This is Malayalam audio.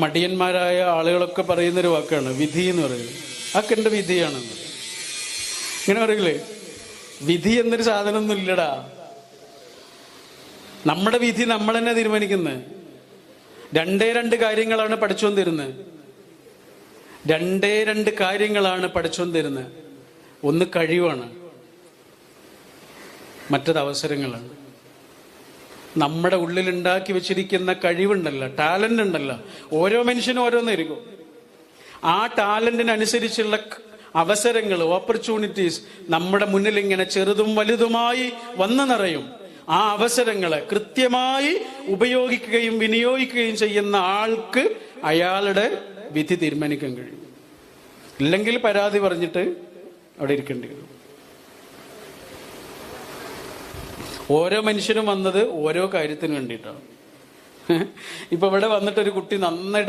മടിയന്മാരായ ആളുകളൊക്കെ പറയുന്നൊരു വാക്കാണ് വിധി എന്ന് പറയുന്നത്. അതൊക്കെ എൻ്റെ വിധിയാണെന്ന് ഇങ്ങനെ പറയില്ലേ. വിധി എന്നൊരു സാധനമൊന്നും ഇല്ലടാ. നമ്മുടെ വിധി നമ്മൾ തന്നെ തീരുമാനിക്കുന്നത്. രണ്ട് കാര്യങ്ങളാണ് പഠിച്ചോൻ തരുന്നത്. രണ്ട് കാര്യങ്ങളാണ് പഠിച്ചോൻ തരുന്നത്. ഒന്ന് കഴിവാണ്, മറ്റത് അവസരങ്ങളാണ്. നമ്മുടെ ഉള്ളിൽ ഉണ്ടാക്കി വെച്ചിരിക്കുന്ന കഴിവുണ്ടല്ലോ, ടാലന്റ് ഉണ്ടല്ലോ, ഓരോ മനുഷ്യനും ഓരോന്നായിരിക്കും. ആ ടാലന്റിനനുസരിച്ചുള്ള അവസരങ്ങൾ, ഓപ്പർച്യൂണിറ്റീസ് നമ്മുടെ മുന്നിൽ ഇങ്ങനെ ചെറുതും വലുതുമായി വന്നു നിറയും. ആ അവസരങ്ങളെ കൃത്യമായി ഉപയോഗിക്കുകയും വിനിയോഗിക്കുകയും ചെയ്യുന്ന ആൾക്ക് അയാളുടെ വിധി തീരുമാനിക്കാൻ കഴിയും. ഇല്ലെങ്കിൽ പരാതി പറഞ്ഞിട്ട് അവിടെ ഇരിക്കേണ്ടി വരും. ഓരോ മനുഷ്യനും വന്നത് ഓരോ കാര്യത്തിന് വേണ്ടിയിട്ടാണ്. ഇപ്പൊ ഇവിടെ വന്നിട്ടൊരു കുട്ടി നന്നായിട്ട്